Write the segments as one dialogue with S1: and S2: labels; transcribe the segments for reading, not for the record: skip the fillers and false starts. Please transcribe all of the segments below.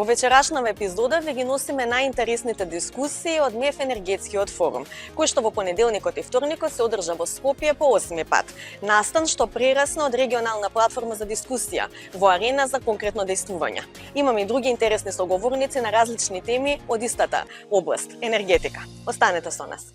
S1: Во вечерашнава епизода ви ги носиме најинтересните дискусии од МЕФ Енергетскиот форум, кој што во понеделникот и вторникот се одржа во Скопје по 8 пат. Настан што прерасна од регионална платформа за дискусија во арена за конкретно действување. Имаме и други интересни соговорници на различни теми од истата област енергетика. Останете со нас.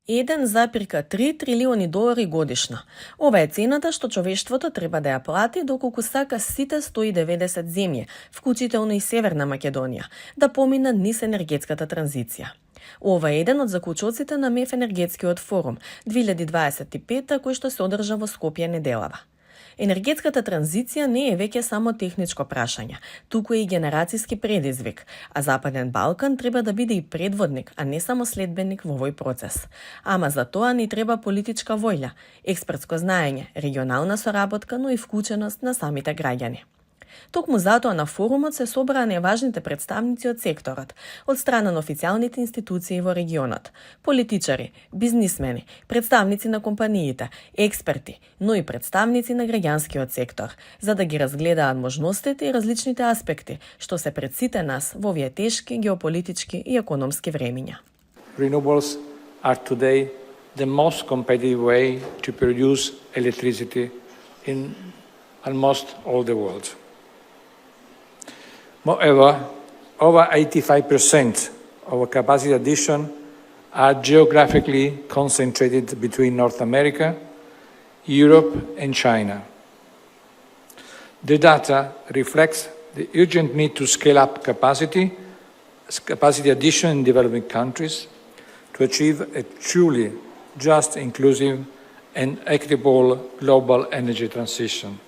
S2: 1,3 трилиони долари годишно. Ова е цената што човештвото треба да ја плати доколку сака сите 190 земји, вклучително и Северна Македонија, да поминат низ енергетската транзиција. Ова е еден од заклучоците на МЕФ Енергетскиот форум 2025 кој што се одржа во Скопје неделава. Енергетската транзиција не е веќе само техничко прашање, туку и генерацијски предизвик, а Западен Балкан треба да биде и предводник, а не само следбеник во овој процес. Ама за тоа ни треба политичка воља, експертско знаење, регионална соработка, но и вклученост на самите граѓани. Токму затоа на форумот се собраа најважните представници од секторот, од страна на официјалните институции во регионот, политичари, бизнисмени, представници на компаниите, експерти, но и представници на граѓанскиот сектор, за да ги разгледаат можностите и различните аспекти што се пред сите нас во овие тешки геополитички и економски времиња.
S3: Renewables are today the most competitive way to produce electricity in almost all the world. Moreover, over 85% of our capacity addition are geographically concentrated between North America, Europe and China. The data reflects the urgent need to scale up capacity addition in developing countries to achieve a truly just, inclusive and equitable global energy transition.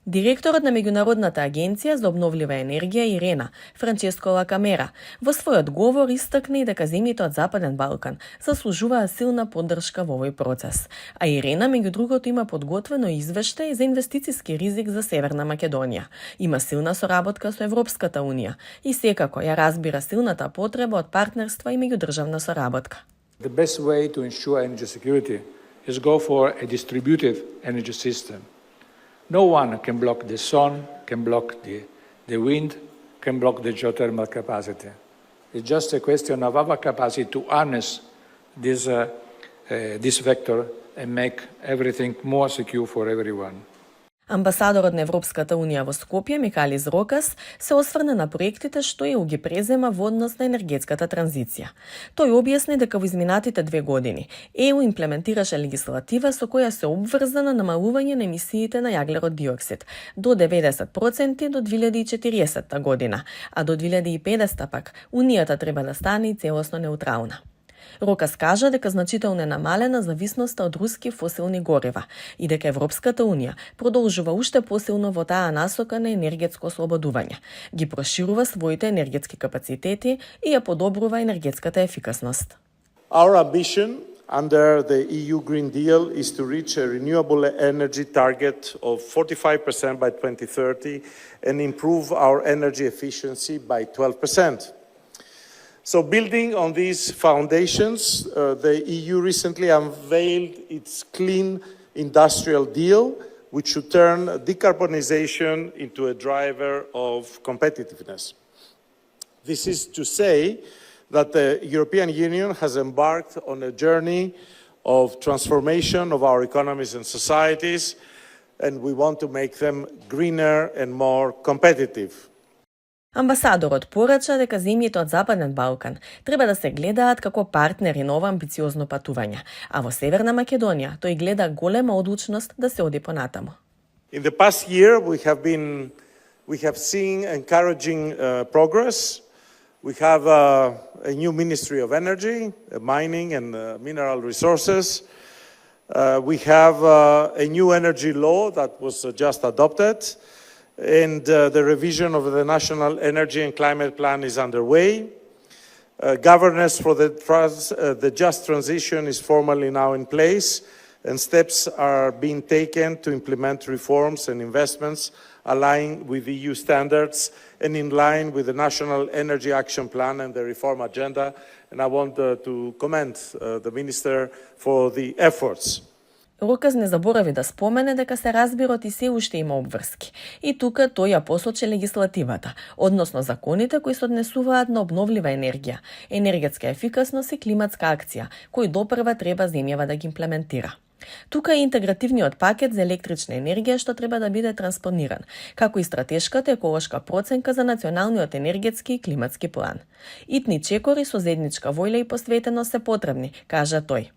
S2: Директорот на Меѓународната агенција за обновлива енергија Ирена, Франческо Лакамера, во својот говор истакна и дека земјите од Западен Балкан заслужуваат силна поддршка во овој процес. А Ирена, меѓу другото, има подготвено извештај за инвестициски ризик за Северна Македонија. Има силна соработка со Европската унија и секако ја разбира силната потреба од партнерства и меѓудржавна соработка.
S3: The best way to ensure energy security is go for a distributed energy system. No one can block the sun, can block the wind, can block the geothermal capacity. It's just a question of our capacity to harness this vector and make everything more secure for everyone.
S2: Амбасадорот на Европската унија во Скопје, Микалис Рокас, се осврна на проектите што ЕУ ги презема во однос на енергетската транзиција. Тој објасни дека во изминатите 2 години ЕУ имплементираше легислатива со која се обврзана намалување на емисиите на јаглерод диоксид до 90% до 2040 година, а до 2050 пак Унијата треба да стане и целосно неутрална. Рокас кажа дека значително е намалена зависноста од руски фосилни горива и дека Европската унија продолжува уште посилно во таа насока на енергетско ослободување, ги проширува своите енергетски капацитети и ја подобрува енергетската ефикасност.
S4: Our ambition under the EU Green Deal is to reach a renewable energy target of 45% by 2030 and improve our energy efficiency by 12%. So building on these foundations, the EU recently unveiled its Clean Industrial Deal, which should turn decarbonization into a driver of competitiveness. This is to say that the European Union has embarked on a journey of transformation of our economies and societies, and we want to make them greener and more competitive.
S2: Амбасадорот порача дека земјите од Западен Балкан треба да се гледаат како партнери на ова амбициозно патување, а во Северна Македонија тој гледа голема одлучност да се оди понатаму.
S4: In the past year we have seen encouraging progress. We have a new Ministry of Energy, Mining and Mineral Resources. We have a new energy law that was just adopted. And the revision of the National Energy and Climate Plan is underway. Governance for the just transition is formally now in place, and steps are being taken to implement reforms and investments aligned with EU standards and in line with the National Energy Action Plan and the reform agenda. And I want to commend the Minister for the efforts.
S2: Роказ не заборави да спомене дека се разбирот и се уште има обврски. И тука тој ја посочи легислативата, односно законите кои се однесуваат на обновлива енергија, енергетска ефикасност и климатска акција, кои допрва треба земјава да ги имплементира. Тука е интегративниот пакет за електрична енергија што треба да биде транспониран, како и стратешката еколошка проценка за националниот енергетски и климатски план. Итни чекори со заедничка воља и посветеност се потребни, кажа тој.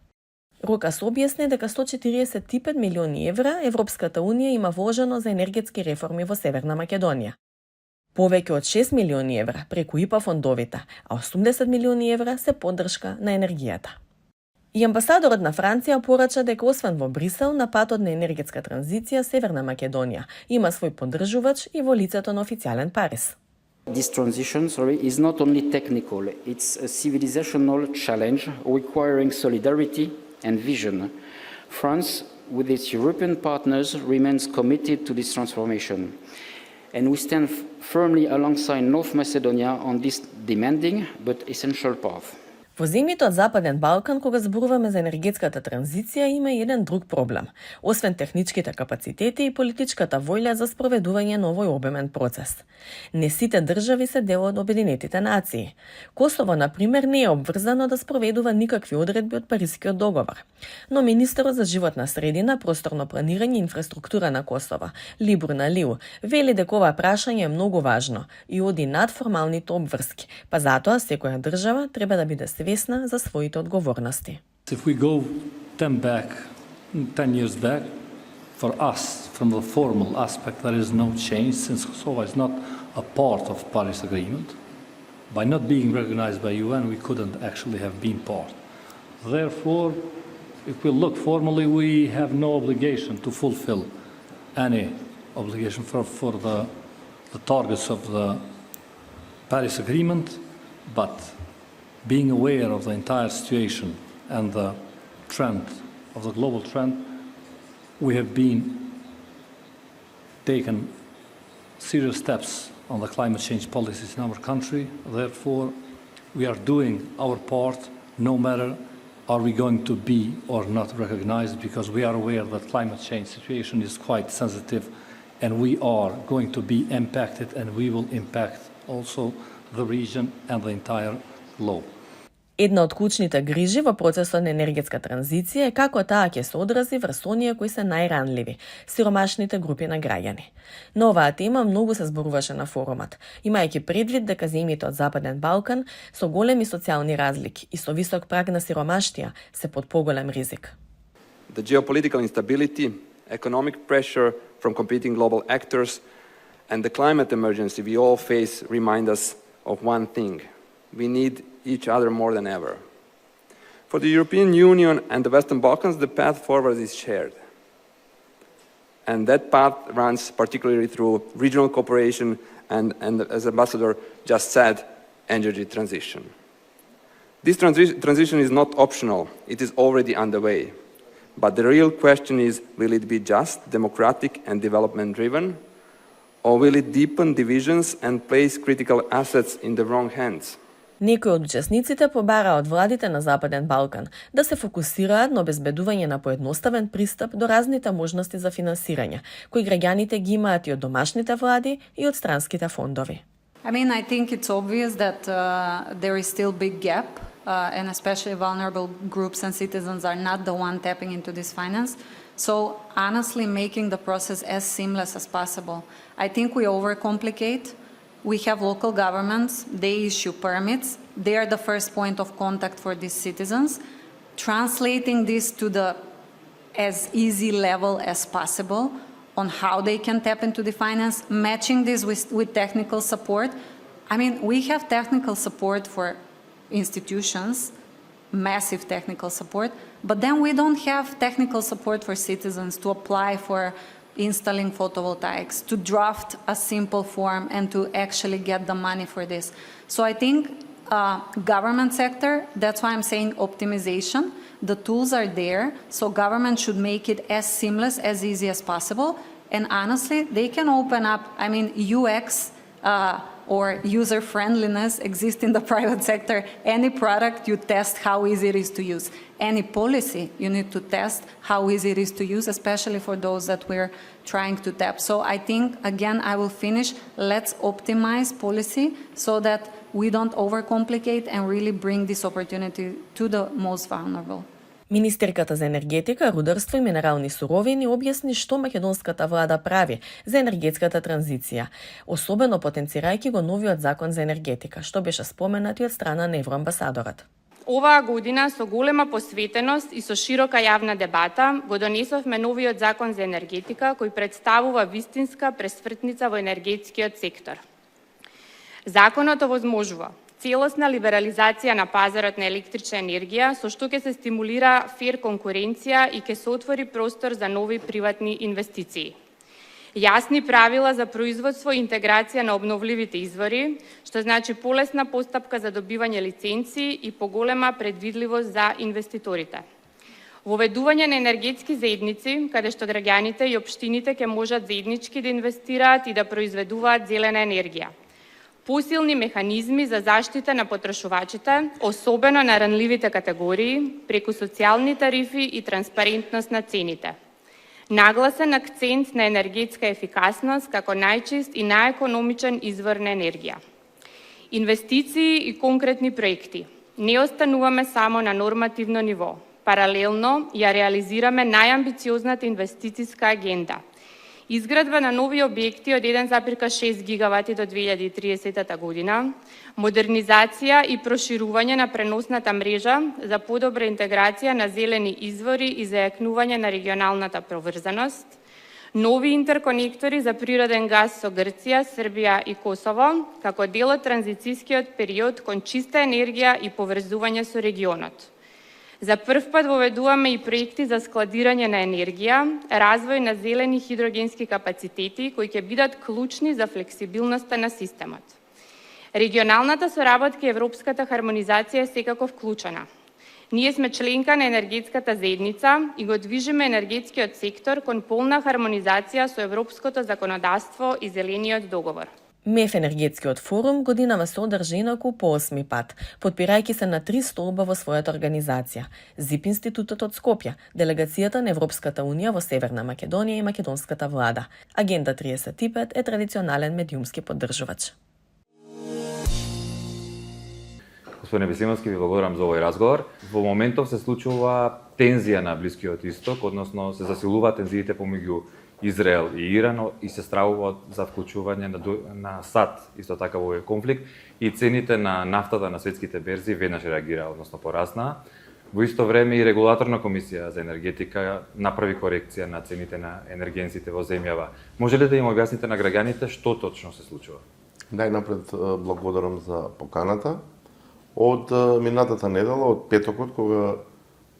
S2: Рокас објасни дека 145 милиони евра Европската Унија има вложено за енергетски реформи во Северна Македонија. Повеќе од 6 милиони евра преку ИПА фондовите, а 80 милиони евра се поддршка на енергијата. И амбасадорот на Франција порача дека освен во Брисел на патот на енергетска транзиција Северна Македонија има свој поддржувач и во лицето на официјален Парис.
S5: This transition, is not only technical, it's a civilizational challenge requiring solidarity and vision. France, with its European partners, remains committed to this transformation. And we stand firmly alongside North Macedonia on this demanding but essential path.
S2: Во земјите од Западен Балкан, кога зборуваме за енергетската транзиција, има еден друг проблем. Освен техничките капацитети и политичката воља за спроведување на овој обемен процес. Не сите држави се дел од Обединетите нации. Косово, например, не е обврзано да спроведува никакви одредби од Парискиот договор. Но министерот за животна средина, просторно планирање и инфраструктура на Косово, Либор Налиу, вели дека ова прашање е многу важно и оди над формалните обврски, па затоа секоја држава треба да биде свесна за своите одговорности.
S6: If we go 10 years back, for us, from the formal aspect, there is no change since Kosovo is not a part of Paris Agreement. By not being recognized by UN, we couldn't actually have been part. Therefore, if we look formally, we have no obligation to fulfill any obligation for the targets of the Paris Agreement, but being aware of the entire situation and the trend, of the global trend, we have been taken serious steps on the climate change policies in our country. Therefore, we are doing our part, no matter are we going to be or not recognized, because we are aware that climate change situation is quite sensitive and we are going to be impacted, and we will impact also the region and the entire globe.
S2: Една од клучните грижи во процесот на енергетска транзиција е како таа ќе се одрази врз оние кои се најранливи, сиромашните групи на граѓани. На оваа тема многу се зборуваше на форумот, имајќи предвид дека земјите од Западен Балкан со големи социјални разлики и со висок праг на сиромаштија се под поголем ризик.
S7: The geopolitical instability, economic pressure from competing global actors, and the climate emergency we all face remind us of one thing: we need each other more than ever. For the European Union and the Western Balkans, the path forward is shared. And that path runs particularly through regional cooperation and as Ambassador just said, energy transition. This transition is not optional, it is already underway. But the real question is, will it be just, democratic and development-driven, or will it deepen divisions and place critical assets in the wrong hands?
S2: Некои од учесниците побара од владите на Западен Балкан да се фокусираат на обезбедување на поедноставен пристап до разните можности за финансирање, кои граѓаните ги имаат и од домашните влади и од странските фондови.
S8: I think it's obvious that there is still big gap, and especially vulnerable groups and citizens are not the one tapping into this finance. So honestly, making the process as seamless as possible. I think we overcomplicate. We have local governments, they issue permits, they are the first point of contact for these citizens. Translating this to the as easy level as possible on how they can tap into the finance, matching this with technical support. We have technical support for institutions, massive technical support, but then we don't have technical support for citizens to apply for installing photovoltaics, to draft a simple form and to actually get the money for this. So I think government sector, that's why I'm saying optimization. The tools are there, so government should make it as seamless, as easy as possible. And honestly, they can open up, UX or user friendliness exist in the private sector. Any product you test how easy it is to use. Any policy you need to test how easy it is to use, especially for those that we're trying to tap. So I think, again, I will finish, let's optimize policy so that we don't overcomplicate and really bring this opportunity to the most vulnerable.
S2: Министерката за енергетика, рударство и минерални суровини објасни што македонската влада прави за енергетската транзиција, особено потенцирајќи го новиот закон за енергетика, што беше споменат и од страна на евроамбасадорот.
S9: Оваа година со голема посветеност и со широка јавна дебата го донесовме новиот закон за енергетика кој представува вистинска пресвртница во енергетскиот сектор. Законот овозможува целосна либерализација на пазарот на електрична енергија, со што ќе се стимулира фер конкуренција и ќе се отвори простор за нови приватни инвестиции. Јасни правила за производство и интеграција на обновливите извори, што значи полесна постапка за добивање лиценци и поголема предвидливост за инвеститорите. Воведување на енергетски заедници, каде што граѓаните и општините ќе можат заеднички да инвестираат и да произведуваат зелена енергија. Посилни механизми за заштита на потрошувачите, особено на ранливите категории, преку социјални тарифи и транспарентност на цените. Нагласен акцент на енергетска ефикасност како најчист и најекономичен извор на енергија. Инвестиции и конкретни проекти. Не остануваме само на нормативно ниво. Паралелно ја реализираме најамбициозната инвестициска агенда. Изградба на нови објекти од 1,6 гигавати до 2030 година, модернизација и проширување на преносната мрежа за подобра интеграција на зелени извори и зајакнување на регионалната поврзаност, нови интерконектори за природен газ со Грција, Србија и Косово, како дел од транзицискиот период кон чиста енергија и поврзување со регионот. За прв пат воведуваме и проекти за складирање на енергија, развој на зелени хидрогенски капацитети кои ќе бидат клучни за флексибилноста на системот. Регионалната соработка и европската хармонизација е секако вклучена. Ние сме членка на енергетската заедница и го движиме енергетскиот сектор кон полна хармонизација со европското законодавство и зелениот договор.
S2: МЕФ енергетскиот форум годинава се одржа инаку по 8 пат, подпирајќи се на 3 столба во својата организација: ЗИП институтот од Скопје, делегацијата на Европската унија во Северна Македонија и македонската влада. Агенда 35 е традиционален медиумски поддржувач.
S10: Господине Бесимовски, ви благодарам за овој разговор. Во моментов се случува тензија на Блискиот исток, односно се засилуваат тензиите помеѓу Израел и Иран и се стравува за вклучување на САД исто така во овој конфликт и цените на нафтата на светските берзи веднаш реагира, односно пораснаа. Во исто време и регулаторна комисија за енергетика направи корекција на цените на енергенсите во земјава. Може ли да им објасните на граѓаните што точно се случува?
S11: Најнапред благодарам за поканата. Од минатата недела, од петокот, кога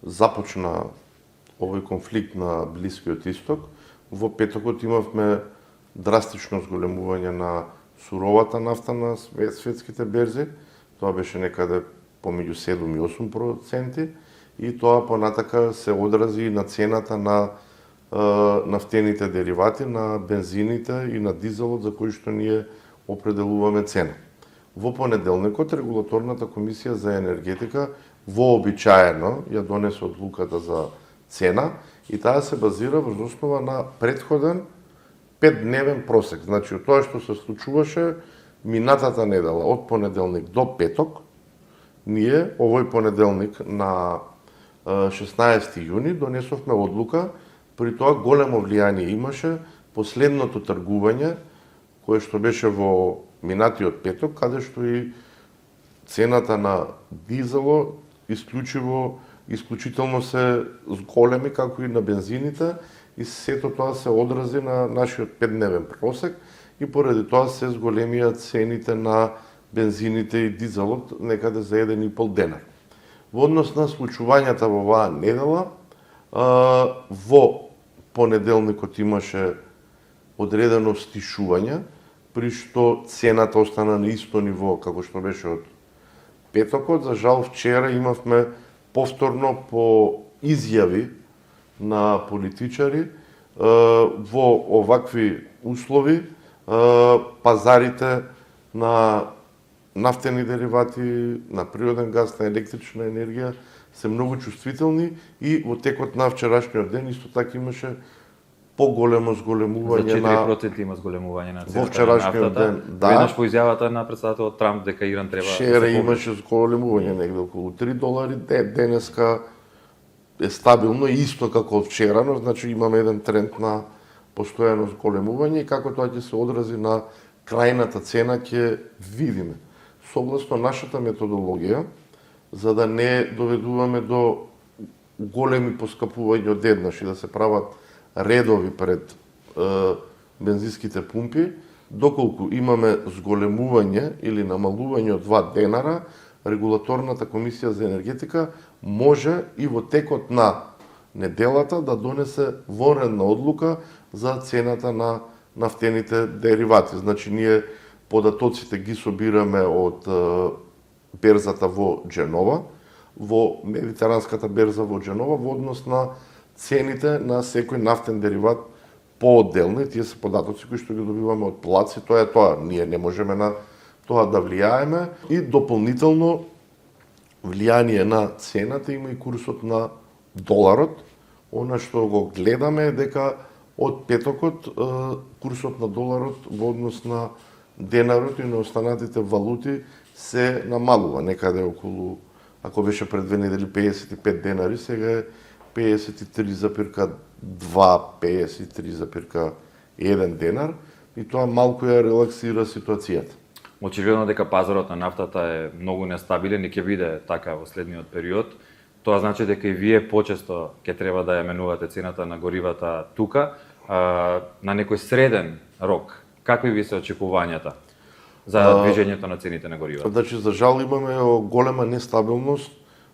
S11: започна овој конфликт на Блискиот исток, во петокот имавме драстично зголемување на суровата нафта на светските берзи. Тоа беше некаде помеѓу 7 и 8% и тоа понатака се одрази и на цената на нафтените деривати, на бензините и на дизелот за кои што ние определуваме цена. Во понеделникот регулаторната комисија за енергетика вообичаено ја донесе одлуката за цена и таа се базира врз основа на претходен 5-дневен просек. Значи, од тоа што се случуваше минатата недела, од понеделник до петок, ние овој понеделник на 16 јуни донесовме одлука, при тоа големо влијание имаше последното тргување, кое што беше во минатиот петок, каде што и цената на дизело исклучително се зголеми, како и на бензините, и сето тоа се одрази на нашиот 5-дневен просек и поради тоа се зголемија цените на бензините и дизелот некаде за 1,5 дена. Во однос на случувањата во оваа недела, во понеделникот имаше одредено стишување, при што цената остана на исто ниво како што беше од петокот. За жал, вчера имавме повторно по изјави на политичари во овакви услови пазарите на нафтени деривати, на природен газ, на електрична енергија се многу чувствителни и во текот на вчерашниот ден исто така имаше поголемо зголемување
S10: За
S11: на
S10: 4% има зголемување на
S11: во
S10: цената на
S11: вчерашниот
S10: нафтата.
S11: ден. Да.
S10: Веднаш по изјавата на претседателот Трамп дека Иран треба
S11: Вчера
S10: да се
S11: имаше зголемување негде околу $3, денеска е стабилно исто како вчера, но значи имаме еден тренд на постојано зголемување и како тоа ќе се одрази на крајната цена ќе видиме. Согласно нашата методологија, за да не доведуваме до големи поскапувања одеднаш и да се прават редови пред бензинските пумпи, доколку имаме зголемување или намалување од 2 денара, Регулаторната комисија за енергетика може и во текот на неделата да донесе вонредна одлука за цената на нафтените деривати. Значи, ние податоците ги собираме од берзата во Дженова, во Медитеранската берза во Дженова, во однос на цените на секој нафтен дериват поотделно. Тие се податоци кои што ги добиваме од плаци, тоа е тоа. Ние не можеме на тоа да влијаеме и дополнително влијание на цената има и курсот на доларот. Она што го гледаме е дека од петокот курсот на доларот во однос на денарот и на останатите валути се намалува некаде околу, ако беше пред 2 недели 55 денари, сега е 53,2, 53,1 денар и тоа малку ја релаксира ситуацијата.
S10: Очигледно дека пазарот на нафтата е многу нестабилен и ќе биде така во следниот период. Тоа значи дека и вие почесто ќе треба да ја менувате цената на горивата тука, на некој среден рок. Какви ви се очекувањата за движењето на цените на горивата?
S11: Значи, за жал имаме голема нестабилност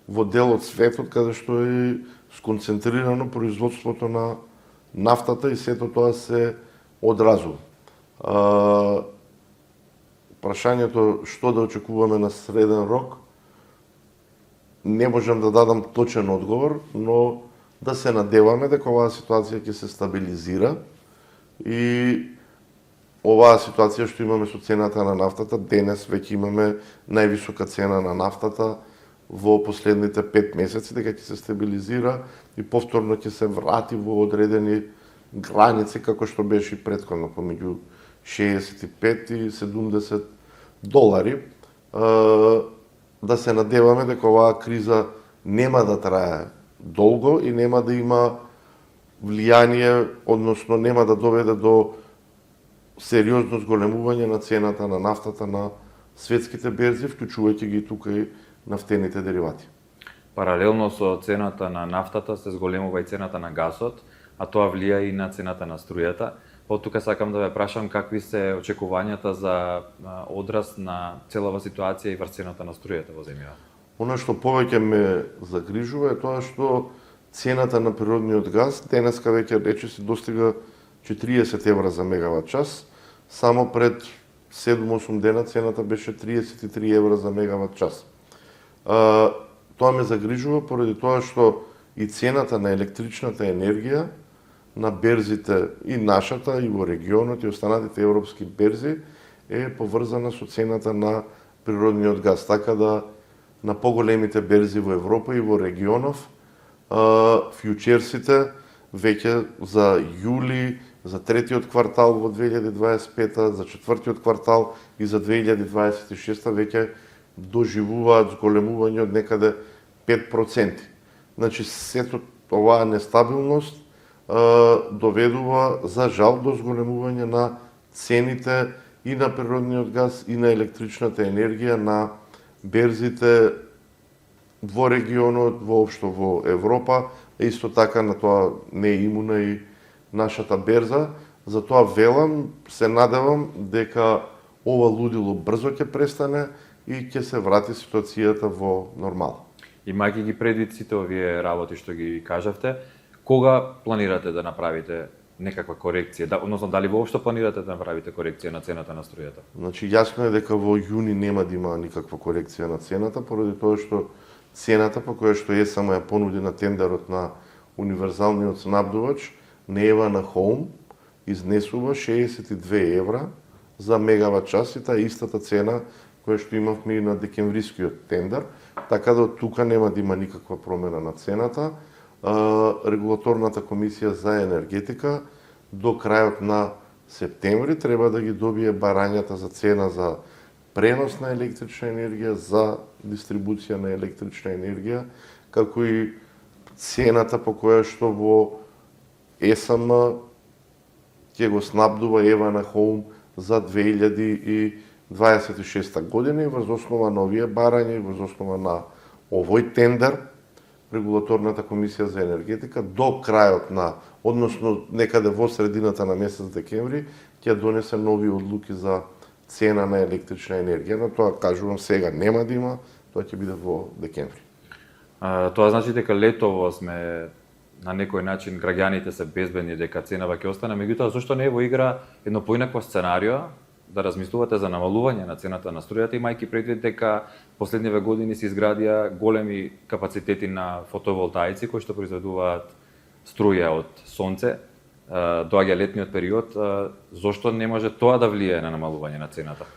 S11: во дел од светот каде што е сконцентрирано производството на нафтата и сето тоа се одразува. Прашањето што да очекуваме на среден рок, не можам да дадам точен одговор, но да се надеваме дека оваа ситуација ќе се стабилизира и оваа ситуација што имаме со цената на нафтата, денес веќе имаме највисока цена на нафтата во последните 5 месеци, дека ќе се стабилизира и повторно ќе се врати во одредени граници како што беше и претходно, помеѓу 65 и 70 долари. Да се надеваме дека оваа криза нема да трае долго и нема да има влијание, односно нема да доведе до сериозно зголемување на цената на нафтата на светските берзи, вклучувајќи ги тука и нафтените деривати.
S10: Паралелно со цената на нафтата се зголемува и цената на гасот, а тоа влија и на цената на струјата. Од тука сакам да ве прашам какви се очекувањата за одраз на целава ситуација и врз цената на струјата во земјата.
S11: Она што повеќе ме загрижува е тоа што цената на природниот газ денеска веќе рече се достига 40 евра за мегават час. Само пред 7-8 дена цената беше 33 евра за мегават час. Тоа ме загрижува поради тоа што и цената на електричната енергија на берзите и нашата, и во регионот, и останатите европски берзи е поврзана со цената на природниот газ. Така да на поголемите берзи во Европа и во регионов, фјучерсите веќе за јули, за третиот квартал во 2025, за четвртиот квартал и за 2026 веќе доживуваат зголемување од некаде 5%. Значи, сето оваа нестабилност доведува, за жал, до зголемување на цените и на природниот газ и на електричната енергија на берзите во регионот, воопшто во Европа, исто така на тоа не е имуна и нашата берза. Затоа велам, се надевам дека ова лудило брзо ќе престане и ќе се врати ситуацијата во нормал.
S10: Имајќи ги предвид сите овие работи што ги кажавте, кога планирате да направите некаква корекција, односно дали воопшто планирате да направите корекција на цената на струјата?
S11: Значи, јасно е дека во јуни нема да има никаква корекција на цената, поради тоа што цената по која што ЕСМ ја понуди на тендерот на универзалниот снабдувач, Нева на Хоум, изнесува 62 евра за мегават час и таа истата цена која што имавме и на декемврискиот тендер, така да од тука нема да има никаква промена на цената. Регулаторната комисија за енергетика до крајот на септември треба да ги добие барањата за цена за пренос на електрична енергија, за дистрибуција на електрична енергија, како и цената по која што во ЕСМ ќе го снабдува Евана Хоум за 2026 година и врз основа на овие барања и врз основа на овој тендер, Регулаторната комисија за енергетика до крајот на, односно некаде во средината на месец декември, ќе донесе нови одлуки за цена на електрична енергија, но тоа кажувам сега нема да има, тоа ќе биде во декември.
S10: Тоа значи дека летово сме на некој начин граѓаните се безбедни дека ценава ќе остане, меѓутоа зошто не е во игра едно поинакво сценарио да размислувате за намалување на цената на струјата, имајќи предвид дека последниве години се изградија големи капацитети на фотоволтаици кои што произведуваат струја од сонце, доаѓа летниот период, зошто не може тоа да влијае на намалување на цената?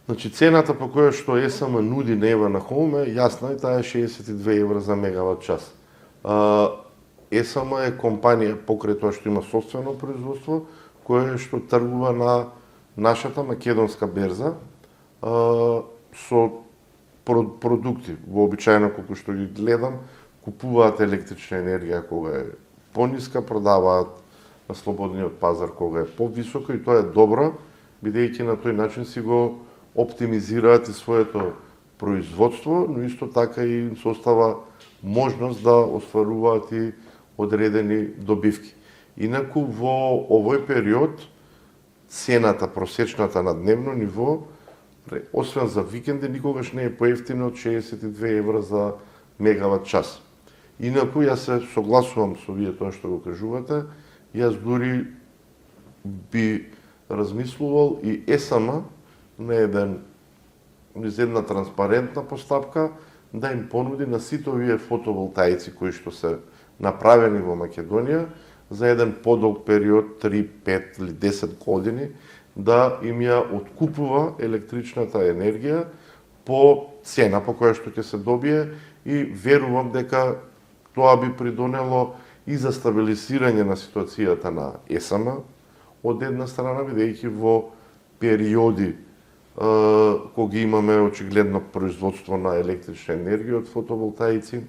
S11: Значи цената по која што ЕСМ нуди на Евана Хоум е јасна и таа е 62 евра за мегават час. ЕСМ е компанија покрај тоа што има собствено производство, кое што тргува на нашата македонска берза со продукти. Вообичаено, колку што ги гледам, купуваат електрична енергија кога е пониска, продаваат на слободниот пазар кога е повисока и тоа е добро, бидејќи на тој начин си го оптимизираат и своето производство, но исто така и им се остава можност да остваруваат и одредени добивки. Инаку во овој период цената просечната на дневно ниво, освен за викенди, никогаш не е поевтина од 62 евра за мегават час. Инаку јас се согласувам со вие тоа што го кажувате, јас дури би размислувал и ЕСМ на една транспарентна постапка да им понуди на сите овие фотоволтаици кои што се направени во Македонија за еден подолг период, 3, 5 или 10 години, да им ја откупува електричната енергија по цена по која што ќе се добие и верувам дека тоа би придонело и за стабилизирање на ситуацијата на ЕСМ од една страна, бидејќи во периоди кога имаме очигледно производство на електрична енергија од фотоволтаици,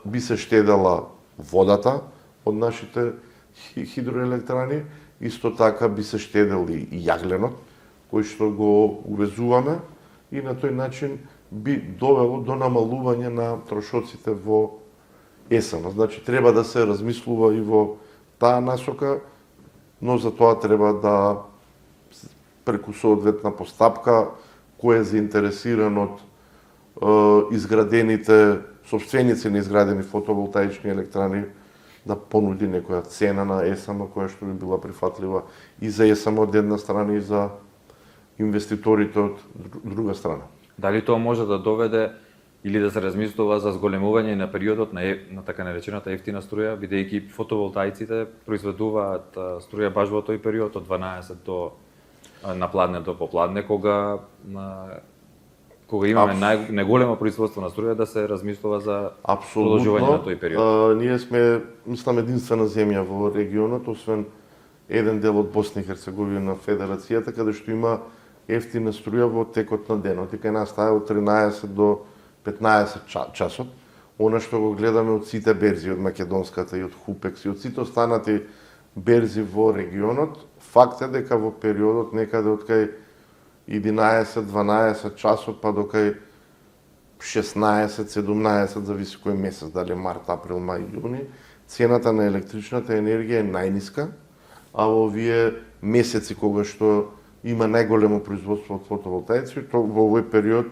S11: би се штедела водата од нашите хидроелектрани, исто така би се штедел и јагленот, кој што го увезуваме и на тој начин би довело до намалување на трошоците во ЕСМ. Значи, треба да се размислува и во таа насока, но за тоа треба да преку соодветна постапка, кој е заинтересиран од изградените, собственици на изградени фотоволтаични електрани, да понуди некоја цена на ЕСМ која што би била прифатлива и за ЕСМ од една страна и за инвеститорите од друга страна.
S10: Дали тоа може да доведе или да се размислува за зголемување на периодот на така наречената ефтина струја, бидејќи фотоволтаиците произведуваат струја баш во тој период од 12 до напладне до попладне, кога имаме најголемо производство на струја, да се размислува за продолжување на тој период.
S11: Ние сме, мислам, единствена земја во регионот, освен еден дел од Босна и Херцеговина, Федерацијата, каде што има ефтина струја во текот на денот. И кај нас таа е од 13 до 15 часот. Она што го гледаме од сите берзи, од македонската и од Хупекс и од сите останати берзи во регионот, факт е дека во периодот некаде од кај 11-12 часот па до кај 16-17, зависи кој месец, дали март, април, мај, јуни, цената на електричната енергија е најниска, а во овие месеци кога што има најголемо производство од фотоволтаици, то во овој период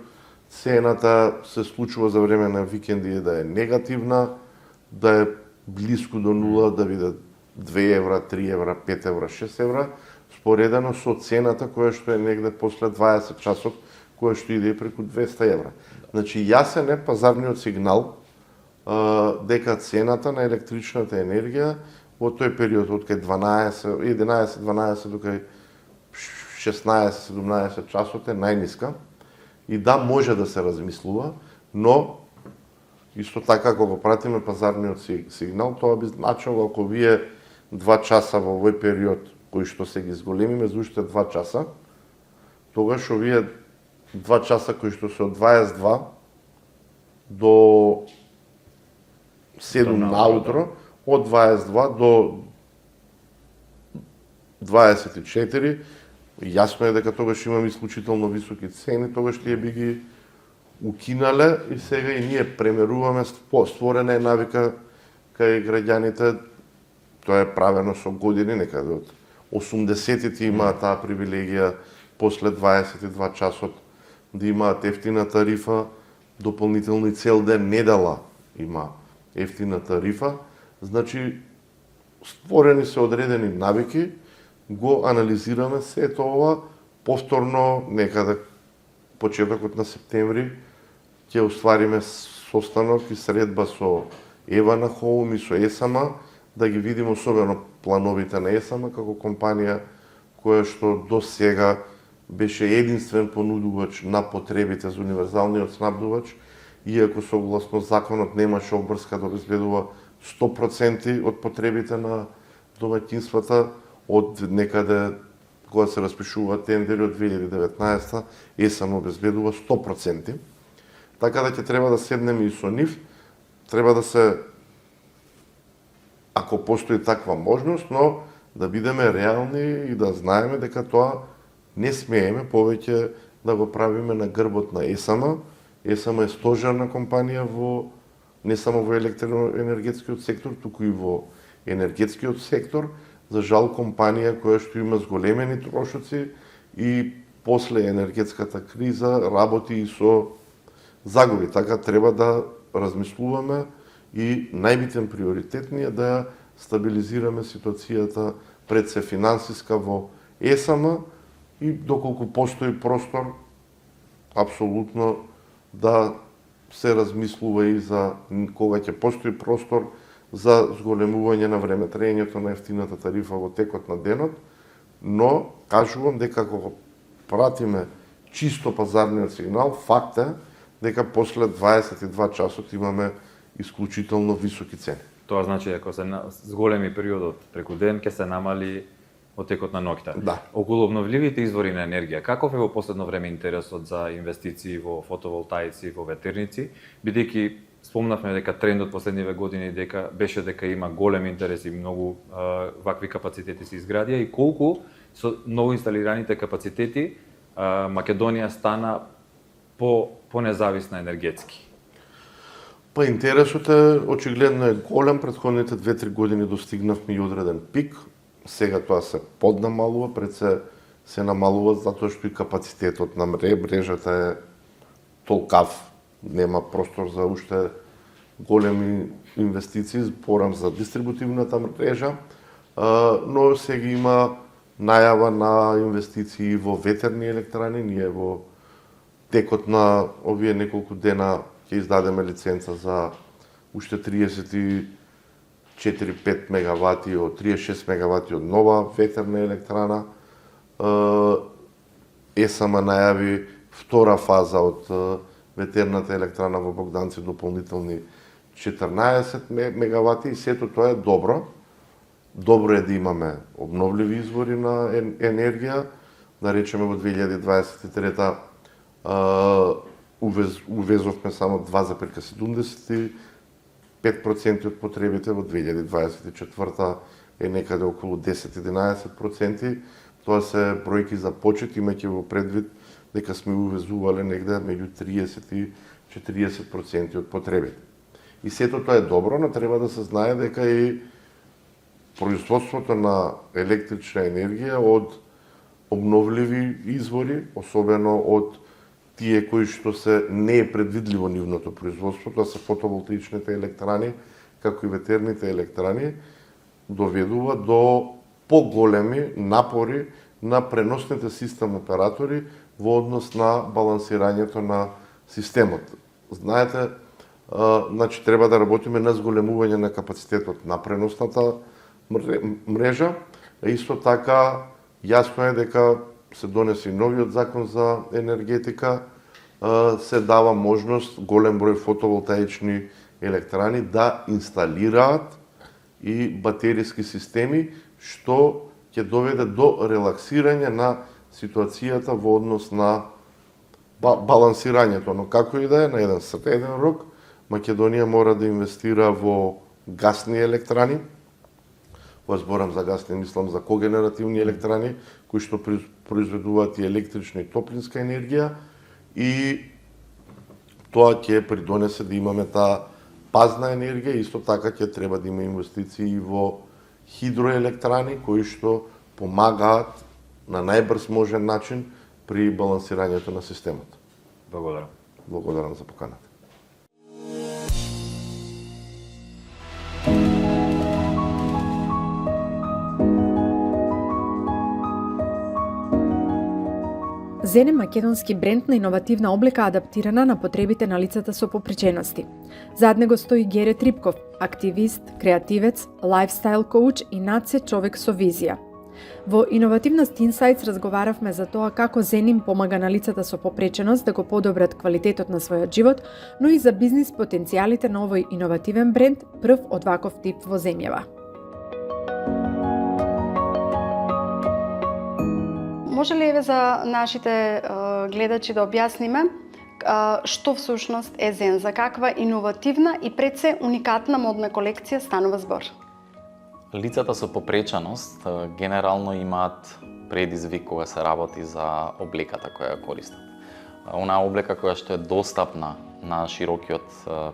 S11: цената се случува за време на викенди да е негативна, да е близко до нула, да биде 2 евра, 3 евра, 5 евра, 6 евра, споредено со цената која што е негде после 20 часот, која што иде преку 200 евра. Значи, јасен е пазарниот сигнал дека цената на електричната енергија во тој период од кај 11-12 до кај 16-17 часот е најниска и да, може да се размислува, но исто така ако го пратиме пазарниот сигнал, тоа би значило ако вие 2 часа во овој период кои што се ги зголемиме за уште 2 часа, тогаш овие 2 часа кои што се од 22 до 7 наутро, од 22 до 24, јасно е дека тогаш имаме исклучително високи цени, тогаш тие би ги укинале и сега и ние премеруваме, створена е навика кај граѓаните, тоа е правено со години, некаде од 80-тите имаат таа привилегија после 22 часот да имаат ефтина тарифа, дополнително и цел ден недела има ефтина тарифа, значи створени се одредени навики, го анализираме сето ова, повторно некаде почетокот на септември ќе оствариме состанок и средба со Евана Хоум и со ЕСАМА, да ги видиме особено плановите на ЕСАМА како компанија која што до сега беше единствен понудувач на потребите за универзалниот снабдувач, иако согласно законот немаше обврска да обезбедува 100% од потребите на домаќинствата, од некаде кога се распишува тендери од 2019, ЕСАМ обезбедува 100%. Така да ќе треба да седнеме и со нив, треба да се, ако постои таква можност, но да бидеме реални и да знаеме дека тоа не смееме повеќе да го правиме на грбот на ЕСАМ. ЕСАМ е стожерна компанија не само во електроенергетскиот сектор, туку и во енергетскиот сектор. За жал компанија која што има зголемени трошоци и после енергетската криза работи и со загуби. Така треба да размислуваме и најбитен приоритет ни е да ја стабилизираме ситуацијата пред се финансиска во ЕСАМ и доколку постои простор, апсолутно да се размислува и за кога ќе постои простор за зголемување на времетрењето на ефтината тарифа во текот на денот, но кажувам дека ако пратиме чисто пазарниот сигнал, факт е дека после 22 часот имаме исклучително високи цени.
S10: Тоа значи ако се зголеми периодот преку ден ќе се намали во текот на ноќта.
S11: Да.
S10: Околу обновливите извори на енергија, каков е во последно време интересот за инвестиции во фотоволтаици, во ветерници, бидејќи спомнавме дека трендот последниве години беше дека има голем интерес и многу вакви капацитети се изградија и колку со новоинсталираните капацитети Македонија стана по независна енергетски.
S11: Па интересот е очигледно е голем, претходните 2-3 години достигнавме и одреден пик. Сега тоа се поднамалува, пред се намалува затоа што и капацитетот на мрежата е толкав, нема простор за уште големи инвестиции, зборам за дистрибутивната мрежа, но сега има најава на инвестиции во ветерни електрани. Ние во текот на овие неколку дена ќе издадеме лиценца за уште 34-5 мегавати од 36 мегавати од нова ветерна електрана. ЕСАМ најави втора фаза од ветерната електрана во Богданци, дополнителни 14 мегавати и сето тоа е добро. Добро е да имаме обновливи извори на енергија. Да речеме во 2023 увезовме само 2,75% од потребите, во 2024 е некаде околу 10-11%. Тоа се бројки за почет, имајќи во предвид дека сме увезувале негде меѓу 30 и 40% од потребите. И сето тоа е добро, но треба да се знае дека и производството на електрична енергија од обновливи извори, особено од тие кои што се не е предвидливо нивното производство, тоа се фотоволтаичните електрани, како и ветерните електрани, доведува до поголеми напори на преносните систем оператори во однос на балансирањето на системот. Знаете, значи треба да работиме на зголемување на капацитетот на преносната мрежа, а исто така јасно е дека се донесе новиот закон за енергетика, се дава можност голем број фотоволтаични електрани да инсталираат и батериски системи, што ќе доведе до релаксирање на ситуацијата во однос на балансирањето. Но како и да е, на еден среден рок, Македонија мора да инвестира во гасни електрани. Кога зборам за гасни, мислам за когенеративни електрани, кои што произведуваат и електрична и топлинска енергија, и тоа ќе придонесе да имаме таа пазна енергија, исто така ќе треба да има инвестиции во хидроелектрани, кои што помагаат на најбрз можен начин при балансирањето на системот.
S10: Благодарам.
S11: Благодарам за поканата.
S12: Зен е македонски бренд на иновативна облека адаптирана на потребите на лицата со попречености. Зад него стои Гере Трипков, активист, креативец, лајфстайл коуч и надсе човек со визија. Во Иновативност Инсайтс разговаравме за тоа како Зен им помага на лицата со попреченост да го подобрат квалитетот на својот живот, но и за бизнис потенцијалите на овој иновативен бренд, прв од ваков тип во земјава.
S13: Може ли еве за нашите гледачи да објасниме што всушност е Зен, за каква иновативна и пред се уникатна модна колекција станува збор?
S14: Лицата со попреченост генерално имаат предизвик кога се работи за облеката која ја користат. Онаа облека која што е достапна на широкиот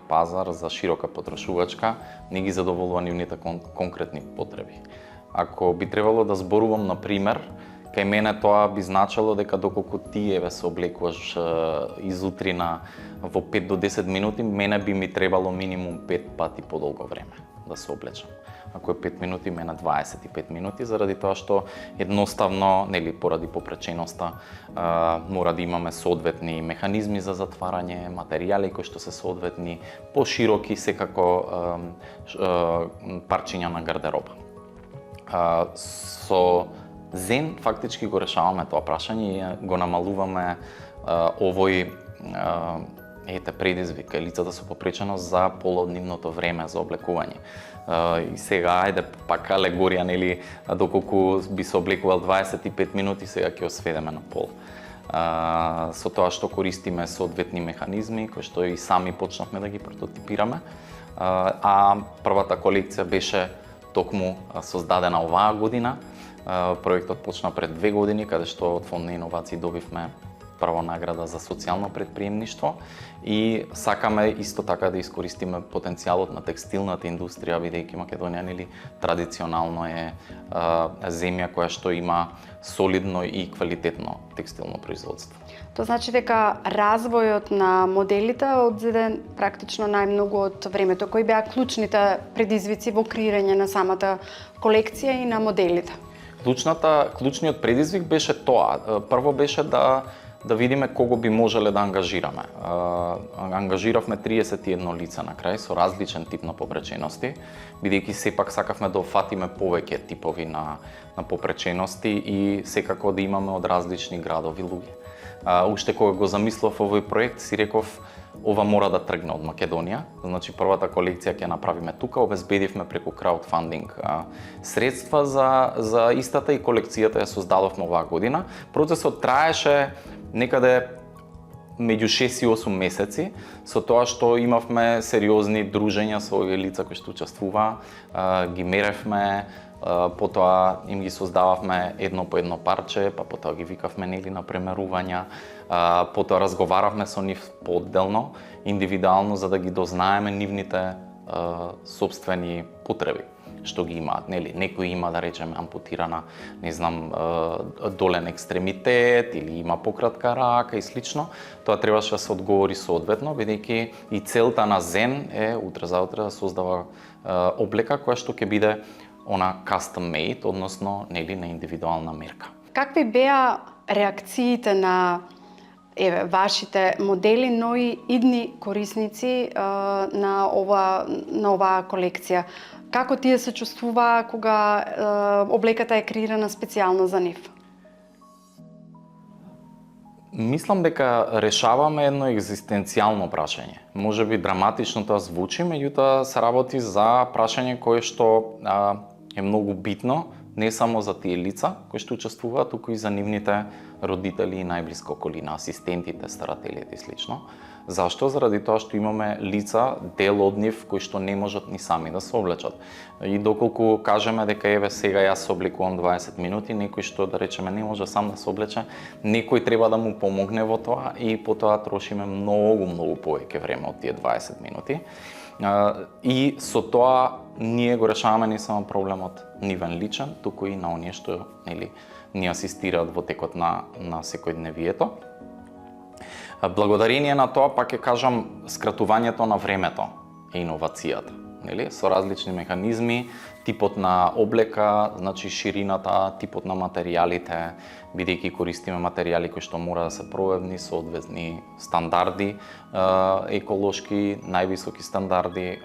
S14: пазар за широка потрошувачка не ги задоволува нивните конкретни потреби. Ако би требало да зборувам на пример, кај мене тоа би значило дека доколку ти еве се облекуваш изутрина во 5 до 10 минути, мене би ми требало минимум 5 пати подолго време да се облечам. Ако е 5 минути, мене 25 минути, заради тоа што едноставно, нели, поради попреченоста, мора да имаме соодветни механизми за затварање, материјали кои што се соодветни, пошироки секако парчиња на гардероба. Со Зен фактички го решаваме тоа прашање и го намалуваме овој предизвик лицата со попреченост за полудневното време за облекување. И сега, ајде пак алегорија, нели, доколку би се облекувал 25 минути, сега ќе осведеме на пол. Со тоа што користиме соодветни механизми, кои што и сами почнавме да ги прототипираме, а првата колекција беше токму создадена оваа година. Проектот почна пред 2 години, каде што од Фонд на иновации добивме прва награда за социјално предприемништво и сакаме исто така да искористиме потенцијалот на текстилната индустрија, бидејќи Македонија, нели, традиционално е земја која што има солидно и квалитетно текстилно производство.
S13: Тоа значи дека развојот на моделите одзеде практично најмногу од времето. Кои беа клучните предизвици во креирање на самата колекција и на моделите?
S14: Клучниот предизвик беше тоа. Прво беше да видиме кого би можеле да ангажираме. Ангажиравме 31 лица на крај со различен тип на попречености, бидејќи сепак сакавме да офатиме повеќе типови на попречености и секако да имаме од различни градови луѓе. Уште кога го замислав овој проект, си реков ова мора да тргне од Македонија. Значи првата колекција ќе направиме тука, обезбедивме преку краудфандинг средства за истата и колекцијата ја создадовме оваа година. Процесот траеше некаде меѓу 6 и 8 месеци, со тоа што имавме сериозни дружења со овие лица кои што учествуваа, ги меревме, потоа им ги создававме едно по едно парче, па потоа ги викавме, нели, на премерувања, потоа разговаравме со нив поотделно, индивидуално, за да ги дознаеме нивните собствени потреби што ги имаат, нели, некој има, да речеме, ампутирана, не знам, долен екстремитет или има пократка рака и слично, тоа требаше да се одговори соодветно, бидејќи и целта на Зен е утре за утре да создава облека која што ќе биде она custom made, односно, нели, на индивидуална мерка.
S13: Какви беа реакциите на вашите модели, но и идни корисници на оваа колекција? Како тие се чувствуваа кога облеката е креирана специјално за нив?
S14: Мислам дека решаваме едно екзистенцијално прашање. Може би драматично тоа звучи, меѓутоа се работи за прашање кое што е многу битно, не само за тие лица кои што учествуваат, туку и за нивните родители и најблиска околина, асистентите, старателите и слично. Зашто? Заради тоа што имаме лица, дел од нив, кои што не можат ни сами да се облечат. И доколку кажеме дека еве сега јас се облекувам 20 минути, некој што да речеме не може сам да се облече, некој треба да му помогне во тоа и потоа трошиме многу повеќе време од тие 20 минути. И со тоа ние го решаваме не само проблемот нивен личен, туку и на оние што ни асистираат во текот на секојдневието. Благодарение на тоа, пак ќе кажам, скратувањето на времето е иновацијата. Со различни механизми, типот на облека, значи ширината, типот на материјалите, бидејќи користиме материјали кои што мора да се проевни, соодветни стандарди, еколошки, највисоки стандарди,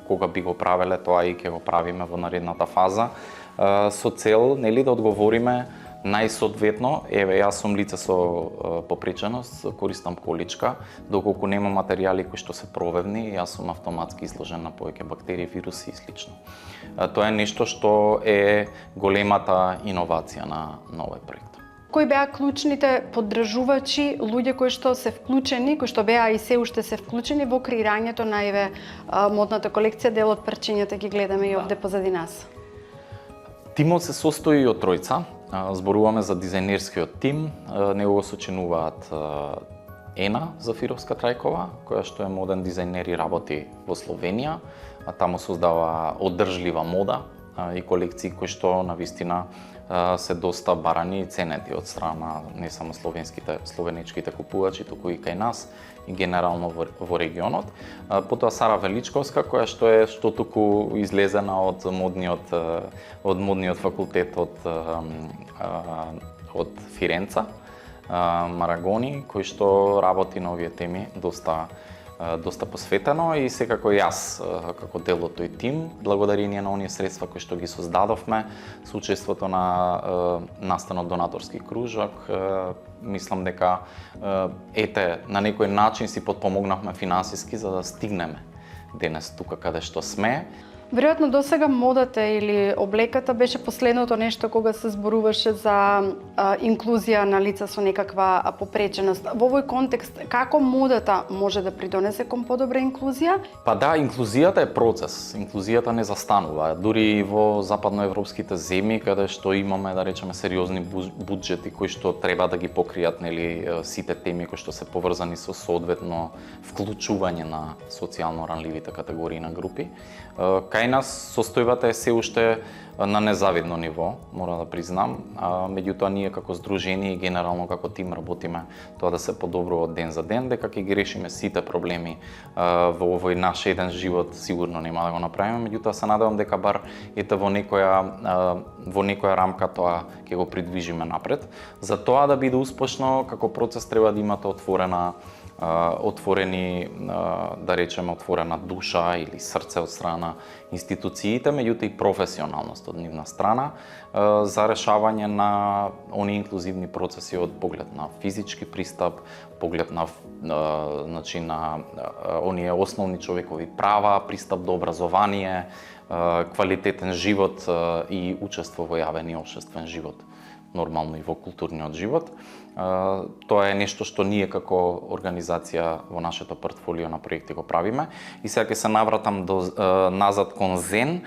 S14: кога би го правеле тоа и ќе го правиме во наредната фаза, со цел да одговориме најсоодветно. Еве, јас сум лице со попреченост, користам количка, доколку нема материјали кои што се провевни, јас сум автоматски изложен на повеќе бактерии, вируси и слично. Тоа е нешто што е големата иновација на овој проект.
S13: Кои беа клучните поддржувачи, луѓе кои што се вклучени, кои што беа и се уште се вклучени во креирањето на модната колекција, дел од прчињата ги гледаме и овде позади нас?
S14: Тимот се состои од тројца. Зборуваме за дизајнерскиот тим, него го сочинуваат Ена Зафировска Трајкова, која што е моден дизајнер и работи во Словенија, таму создава одржлива мода и колекции кои што навистина се доста барани и ценети од страна не само словеничките купувачи, туку и кај нас и генерално во регионот. Потоа Сара Величковска, која што туку излезена од модниот факултет од Фиренца, Марагони, кој што работи на овие теми доста посветено и секако јас како дел од тој тим, благодарение на оние средства кои што ги создадовме, со учеството на настанот донаторски кружок, мислам дека на некој начин си потпомогнавме финансиски за да стигнеме денес тука каде што сме.
S13: Веројатно досега модата или облеката беше последното нешто кога се зборуваше за инклузија на лица со некаква попреченост. Во овој контекст, како модата може да придонесе кон подобра инклузија?
S14: Па да, инклузијата е процес. Инклузијата не застанува. Дури во западноевропските земји, каде што имаме, да речеме, сериозни буџети кои што треба да ги покријат сите теми кои што се поврзани со соодветно вклучување на социјално ранливите категории на групи. Кај нас состојбата е се уште на незавидно ниво, мора да признам, меѓутоа ние како здружение и генерално како тим работиме тоа да се подобрува од ден за ден, дека ќе ги решиме сите проблеми во овој наш еден живот, сигурно нема да го направиме, меѓутоа се надевам дека бар во некоја рамка тоа ќе го придвижиме напред. За тоа да биде успешно како процес треба да имате отворена душа или срце од страна институциите, меѓутоа и професионалност од нивна страна за решавање на оние инклузивни процеси од поглед на физички пристап, поглед на оние основни човекови права, пристап до образование, квалитетен живот и учество во јавен и општествен живот, нормално и во културниот живот. Тоа е нешто што ние како организација во нашето портфолио на проекти го правиме. И сега ќе се навратам назад кон Зен.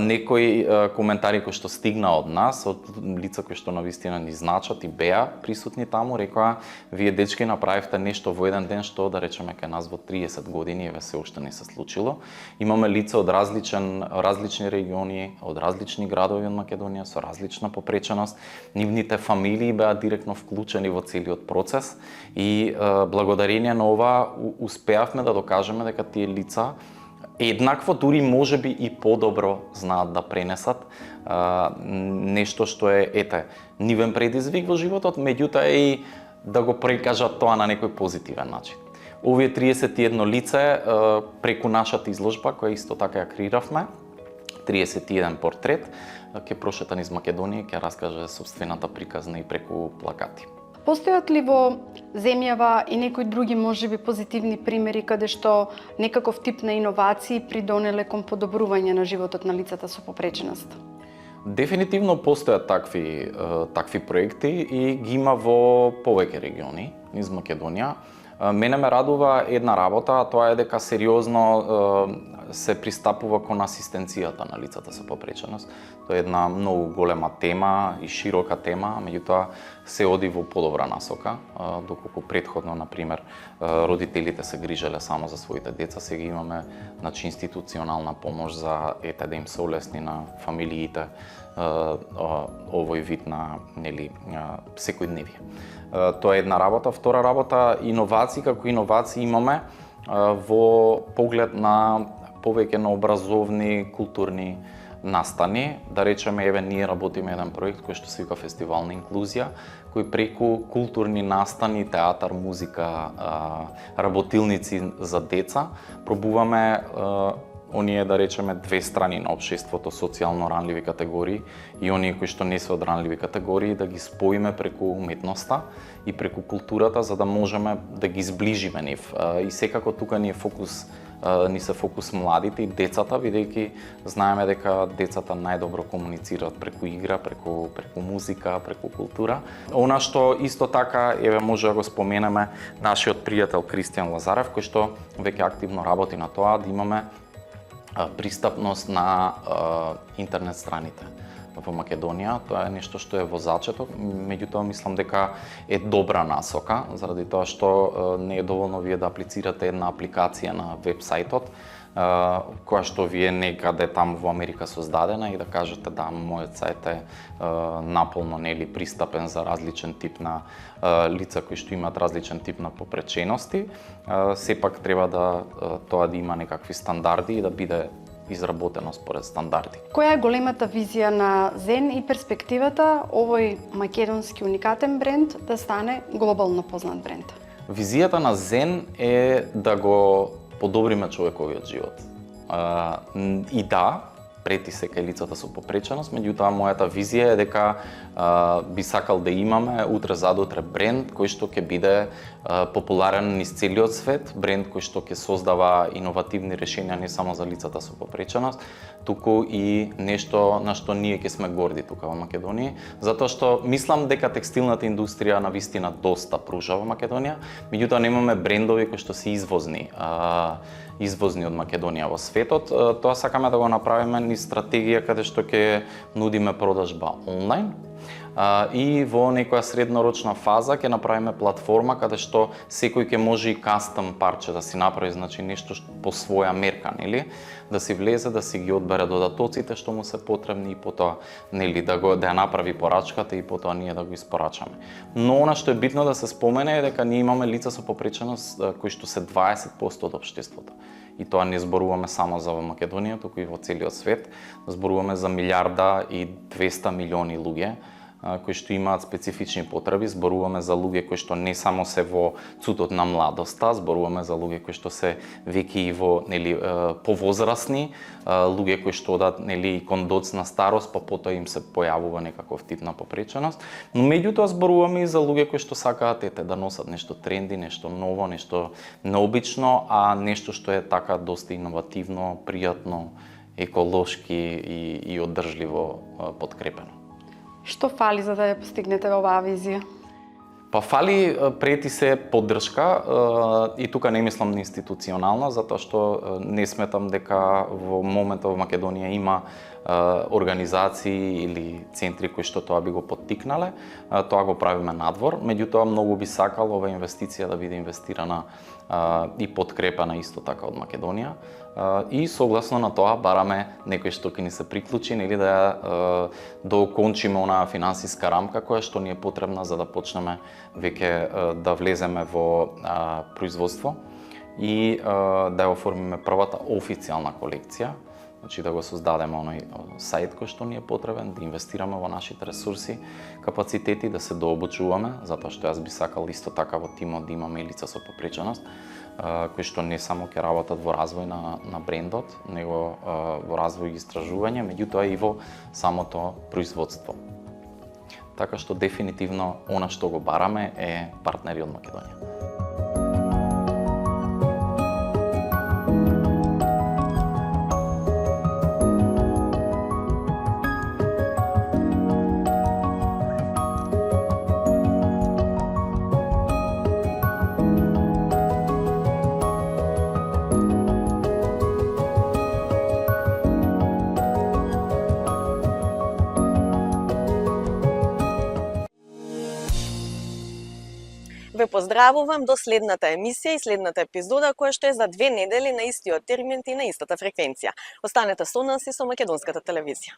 S14: Некои коментари кои што стигна од нас, од лица кои што навистина ни значат и беа присутни таму, рекоа: вие дечки направивте нешто во еден ден што да речеме кај нас во 30 години еве се уште не се случило. Имаме лица од различни региони, од различни градови од Македонија со различна попреченост. Нивните фамилии беа директно вклучени во целиот процес и благодарение на ова успеавме да докажеме дека тие лица еднакво, дури можеби и подобро знаат да пренесат нешто што е нивен предизвик во животот, меѓутоа и да го прекажат тоа на некој позитивен начин. Овие 31 лице преку нашата изложба, која исто така ја креиравме, 31 портрет, ќе прошета низ Македонија, ќе раскаже собствената приказна и преку плакати.
S13: Постојат ли во земјава и некои други можеби позитивни примери каде што некаков тип на иновации придонеле кон подобрување на животот на лицата со попреченост?
S14: Дефинитивно постојат такви проекти и ги има во повеќе региони низ Македонија. Мене ме радува една работа, а тоа е дека сериозно се пристапува кон асистенцијата на лицата со попреченост. Тоа е една многу голема тема и широка тема, меѓутоа се оди во подобра насока, доколку претходно, например, родителите се грижеле само за своите деца, сега имаме институционална помош за да им се олесни на фамилиите овој вид на секојдневие. Тоа е една работа. Втора работа, иновации, како иновации имаме во поглед на повеќе на образовни, културни настани. Да речеме, ние работиме еден проект кој што се вика Фестивал на инклузија, кој преку културни настани, театар, музика, работилници за деца, пробуваме оние, да речеме, две страни на општеството, социјално ранливи категории и оние кои што не се од ранливи категории, да ги споиме преку уметноста и преку културата, за да можеме да ги зближиме нив. И секако тука ни се фокус младите и децата, бидејќи знаеме дека децата најдобро комуницираат преку игра, преку музика, преку култура. Она што исто така, може да го споменеме, нашиот пријател Кристијан Лазарев, кој што веќе активно работи на тоа, да имаме пристапност на интернет страните во Македонија. Тоа е нешто што е во зачеток, меѓутоа мислам дека е добра насока, заради тоа што не е доволно вие да аплицирате една апликација на веб-сајтот, која што вие некаде таму во Америка создадена и да кажете да, мојот сајт е наполно пристапен за различен тип на лица кои што имаат различен тип на попречености. Сепак треба да тоа да има некакви стандарди и да биде изработено според стандарди.
S13: Која е големата визија на Зен и перспективата овој македонски уникатен бренд да стане глобално познат бренд?
S14: Визијата на Зен е да го подобриме човековиот живот. И да, притисека лицата со попреченост, меѓутоа мојата визија е дека би сакал да имаме утре задутре бренд кој што ќе биде популарен низ целиот свет, бренд кој што ќе создава иновативни решенија не само за лицата со попреченост, туку и нешто на што ние ќе сме горди тука во Македонија, затоа што мислам дека текстилната индустрија навистина доста пружа во Македонија, меѓутоа немаме брендови кои што се извозни од Македонија во светот. Тоа сакаме да го направиме низ стратегија каде што ќе нудиме продажба онлайн и во некоја среднорочна фаза ќе направиме платформа каде што секој ќе може и кастом парче да си направи, значи нешто по своја мерка, нели? Да си влезе, да си ги одбере додатоците што му се потребни и потоа да ја направи порачката и потоа ние да го испорачаме. Но она што е битно да се спомене е дека ние имаме лица со попреченост кои што се 20% од општеството. И тоа не зборуваме само за Македонија, туку и во целиот свет. Зборуваме за 1,2 милиони луѓе кои што имаат специфични потреби, зборуваме за луѓе кои што не само се во цутот на младоста, зборуваме за луѓе кои што се веќе и во повозрасни, луѓе кои што одат и кон доцна старост, па потоа им се појавува некаков тип на попреченост, но меѓутоа зборуваме и за луѓе кои што сакаат да носат нешто тренди, нешто ново, нешто необично, а нешто што е така доста иновативно, пријатно, еколошки и одржливо подкрепено.
S13: Што фали за да ја постигнете оваа визија?
S14: Па фали прети се поддршка и тука не мислам на институционална, затоа што не сметам дека во моментот во Македонија има организации или центри кои што тоа би го поттикнале. Тоа го правиме надвор, меѓутоа многу би сакал оваа инвестиција да биде инвестирана и подкрепена исто така од Македонија. И согласно на тоа бараме некој што ќе ни се приклучи или да окончиме онаа финансиска рамка која што ни е потребна за да почнеме веќе да влеземе во производство и да ја оформиме првата официјална колекција. Значи да го создадеме оној сајт кој што ни е потребен, да инвестираме во нашите ресурси, капацитети, да се дообучуваме, затоа што јас би сакал исто така во тимот да имаме лица со попреченост, кои што не само ќе работат во развој на брендот, него во развој и истражување, меѓутоа и во самото производство. Така што дефинитивно она што го бараме е партнери од Македонија.
S1: Ве поздравувам до следната емисија и следната епизода, која што е за 2 недели на истиот термин и на истата фреквенција. Останете со нас и со Македонската телевизија.